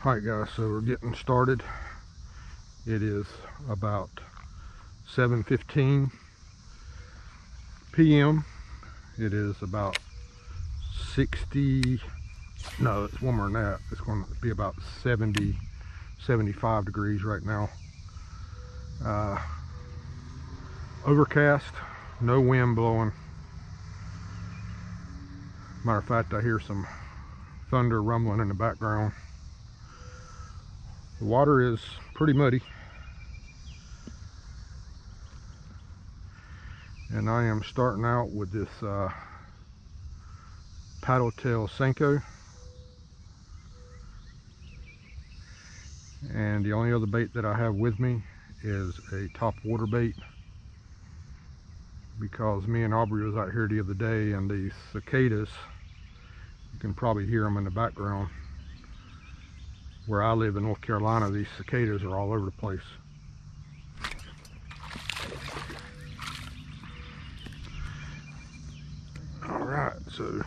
Alright guys, so we're getting started. It is about 7:15 p.m. It is about 60, no, it's warmer than that. It's going to be about 70, 75 degrees right now. Overcast, no wind blowing. Matter of fact, I hear some thunder rumbling in the background. The water is pretty muddy, and I am starting out with this paddle tail Senko, and the only other bait that I have with me is a top water bait, because me and Aubrey was out here the other day, and these cicadas, you can probably hear them in the background. Where I live in North Carolina, these cicadas are all over the place. Alright, so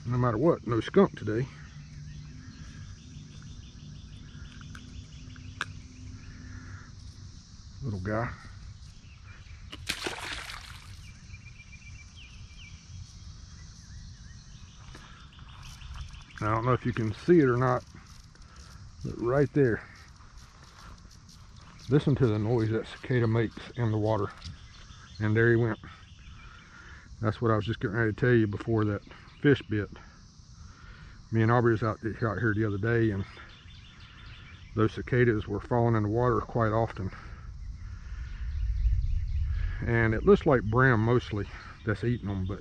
no matter what, no skunk today. Little guy. I don't know if you can see it or not, but right there, listen to the noise that cicada makes in the water. And there he went. That's what I was just getting ready to tell you before that fish bit. Me and Aubrey was out here the other day, and those cicadas were falling in the water quite often. And it looks like brim mostly that's eating them, but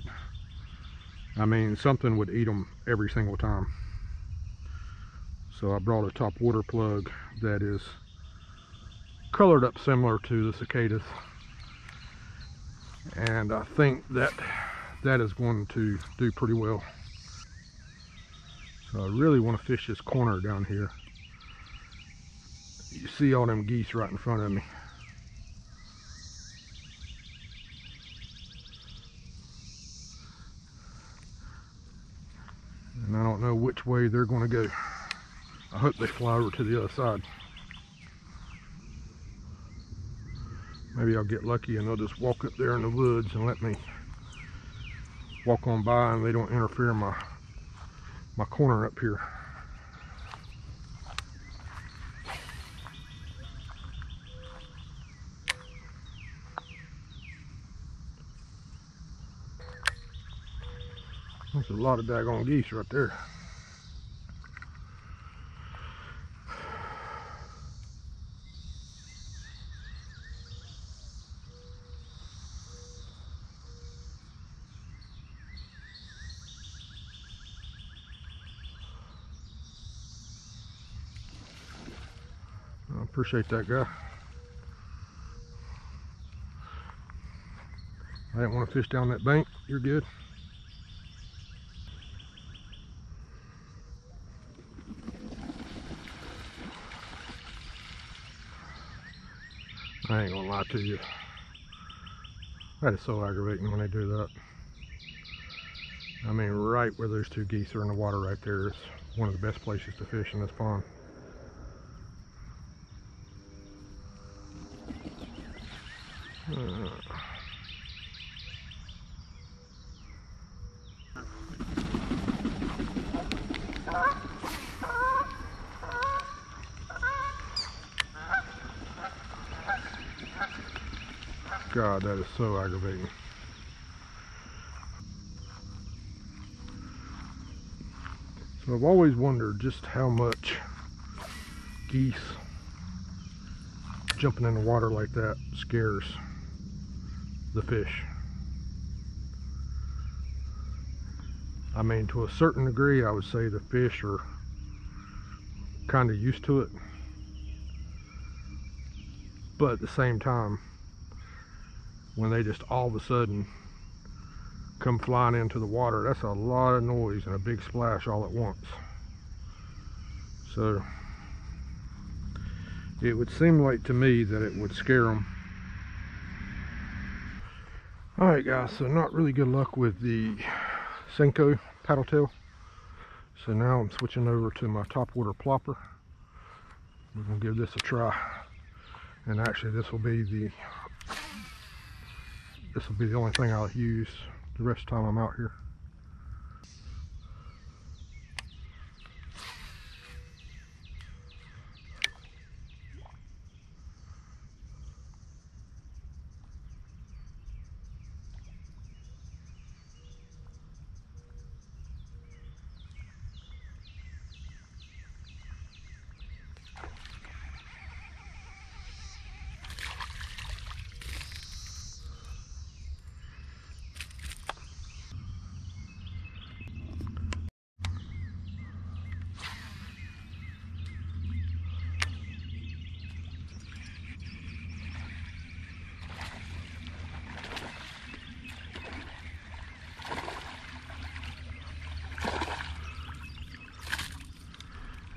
I mean, something would eat them every single time. So I brought a top water plug that is colored up similar to the cicadas, and I think that is going to do pretty well. So I really want to fish this corner down here. You see all them geese right in front of me. And I don't know which way they're going to go. I hope they fly over to the other side. Maybe I'll get lucky and they'll just walk up there in the woods and let me walk on by, and they don't interfere in my corner up here. There's a lot of daggone geese right there. I appreciate that, guy. I didn't want to fish down that bank. You're good. I ain't gonna lie to you. That is so aggravating when they do that. I mean, right where those two geese are in the water right there is one of the best places to fish in this pond. God, that is so aggravating. So I've always wondered just how much geese jumping in the water like that scares the fish. I mean, to a certain degree, I would say the fish are kind of used to it, but at the same time, when they just all of a sudden come flying into the water, that's a lot of noise and a big splash all at once. So it would seem like to me that it would scare them. Alright guys, so not really good luck with the Senko paddle tail. So now I'm switching over to my top water plopper. We're gonna give this a try. And actually this will be the only thing I'll use the rest of the time I'm out here.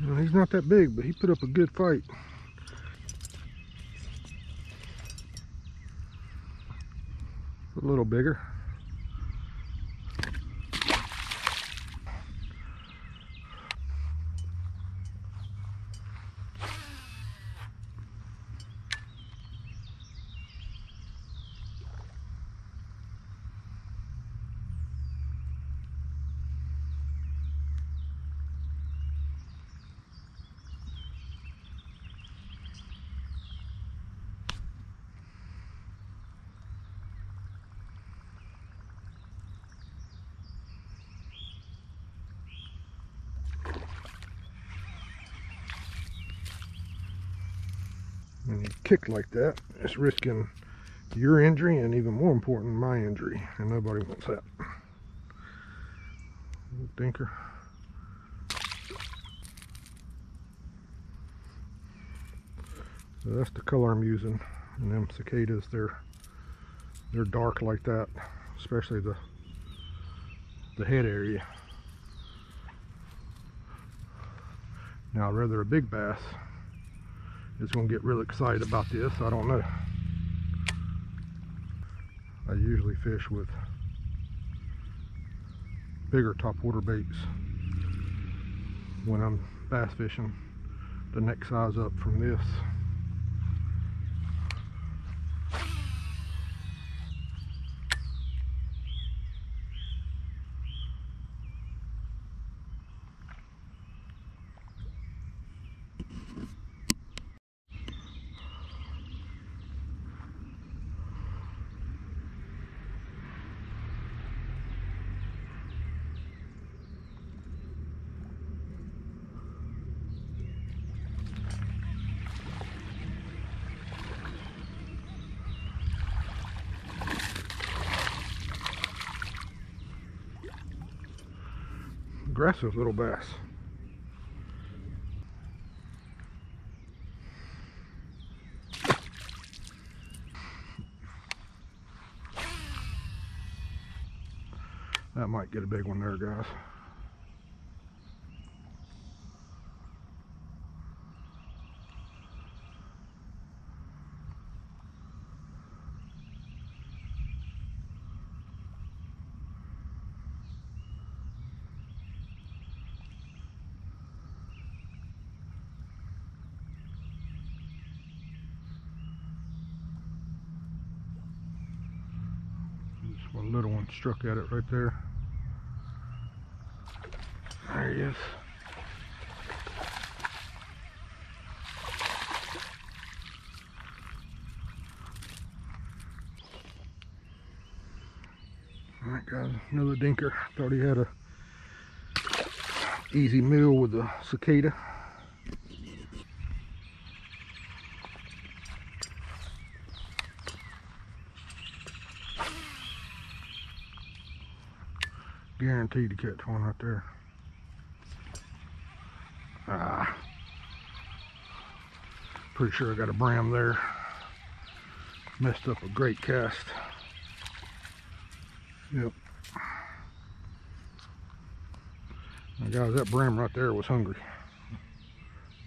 Well, he's not that big, but he put up a good fight. A little bigger. When you kick like that, it's risking your injury and, even more important, my injury, and nobody wants that. Little dinker. So that's the color I'm using. And them cicadas, they're dark like that, especially the head area. Now, whether a big bass is going to get real excited about this, I don't know. I usually fish with bigger topwater baits when I'm bass fishing, the next size up from this. Aggressive little bass. That might get a big one there, guys. Just one little one struck at it right there. There he is. Alright guys, another dinker. Thought he had a easy meal with the cicada. Guaranteed to catch one right there. Pretty sure I got a bram there. Messed up a great cast. Yep. Now guys, that bram right there was hungry.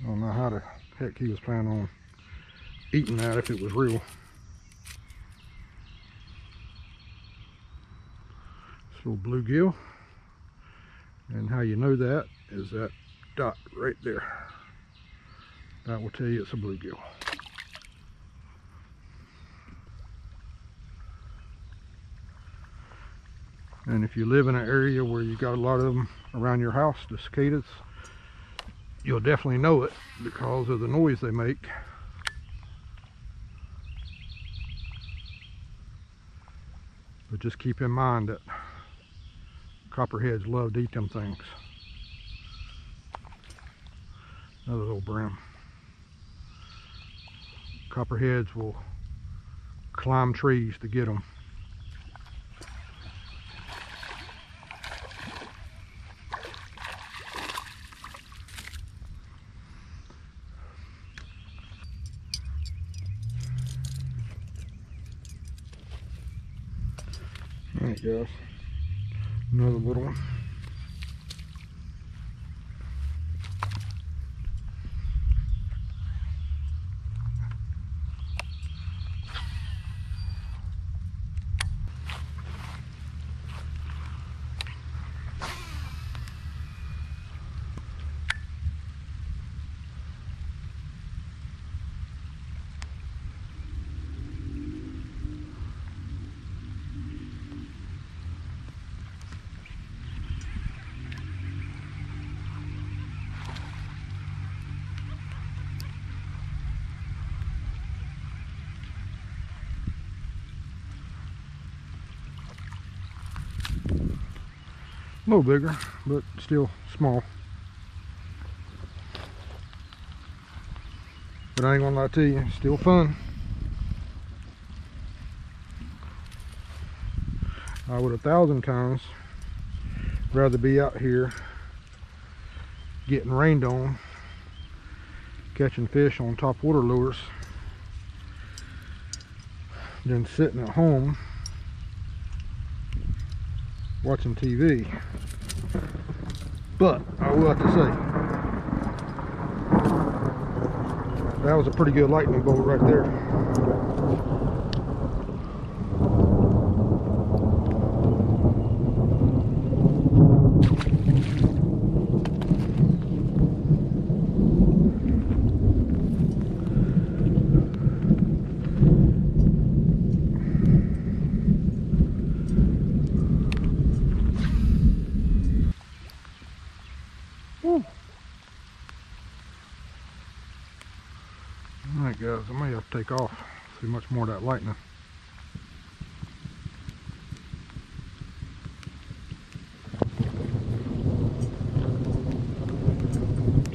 I don't know how the heck he was planning on eating that if it was real. This little bluegill. And how you know that is that dot right there. that will tell you it's a bluegill. And if you live in an area where you got a lot of them around your house, the cicadas, you'll definitely know it because of the noise they make. But just keep in mind that copperheads love to eat them things. Another little brim. Copperheads will climb trees to get them. Alright guys, another little one. A little bigger, but still small. But I ain't gonna lie to you, it's still fun. I would 1,000 times rather be out here getting rained on, catching fish on topwater lures, than sitting at home watching TV. But I will have to say, that was a pretty good lightning bolt right there. Woo. Alright guys, I may have to take off. See much more of that lightning.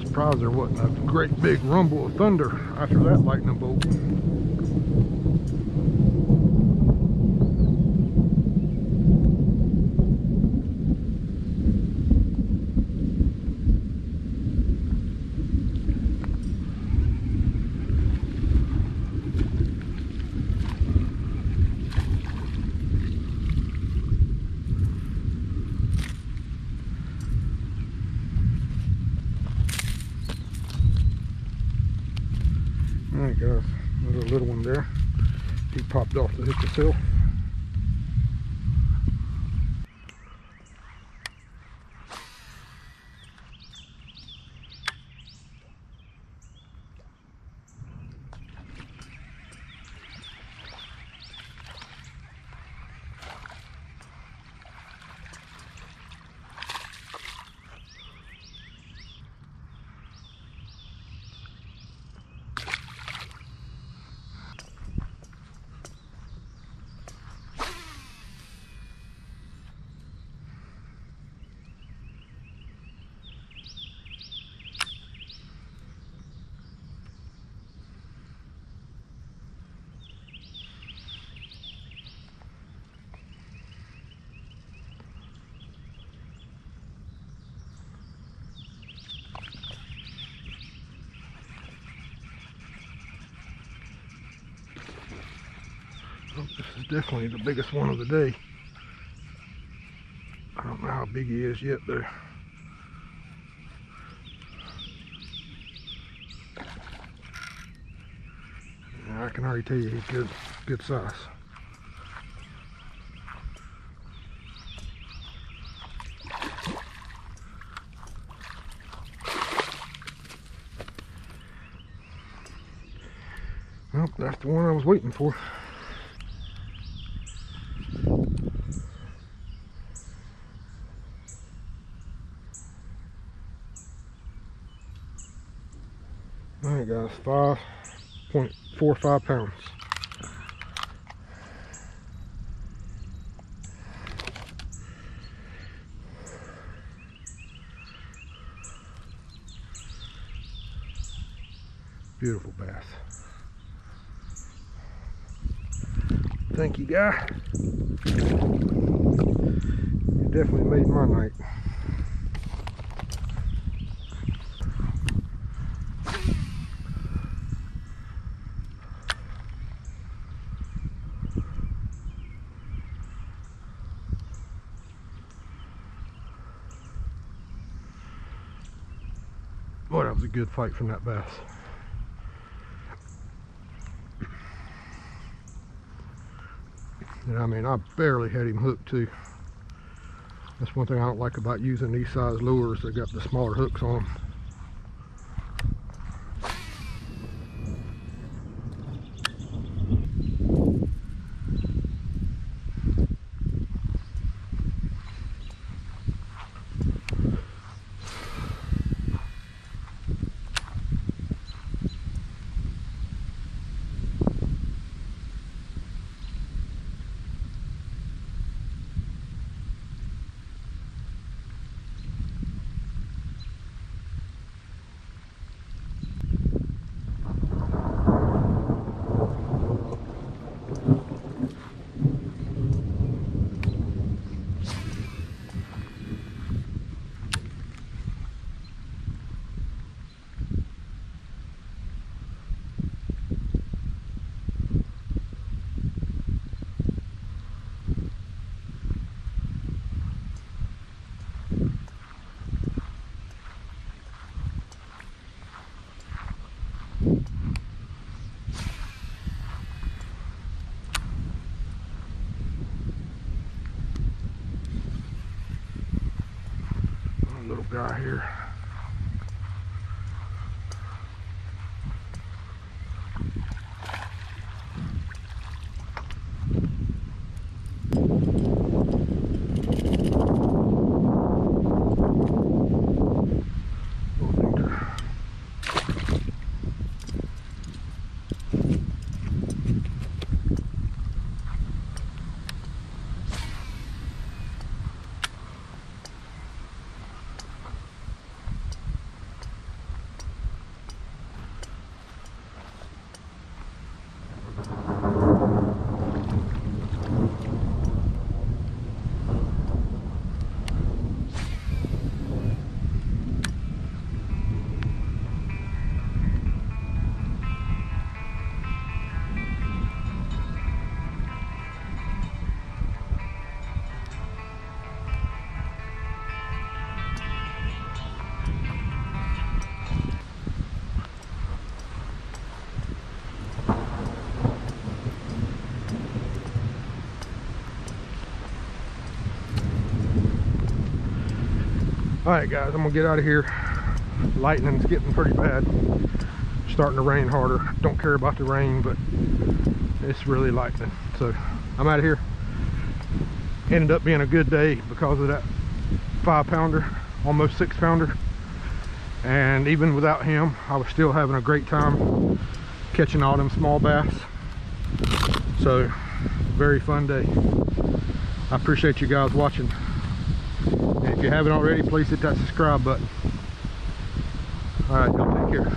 Surprised there wasn't a great big rumble of thunder after that lightning bolt. Alright guys, there's a little one there. He popped off the hook himself. This is definitely the biggest one of the day. I don't know how big he is yet though. Yeah, I can already tell you he's good size. Well, that's the one I was waiting for. Alright guys, 5.45 pounds. Beautiful bass. Thank you, guy. You definitely made my night. Boy, that was a good fight from that bass. And I mean, I barely had him hooked too. That's one thing I don't like about using these size lures. They got the smaller hooks on them. Little guy here. Alright guys, I'm gonna get out of here. Lightning's getting pretty bad. Starting to rain harder. Don't care about the rain, but it's really lightning. So I'm out of here. Ended up being a good day because of that 5-pounder, almost 6-pounder. And even without him, I was still having a great time catching all them small bass. So very fun day. I appreciate you guys watching. And if you haven't already, please hit that subscribe button. All right, y'all take care.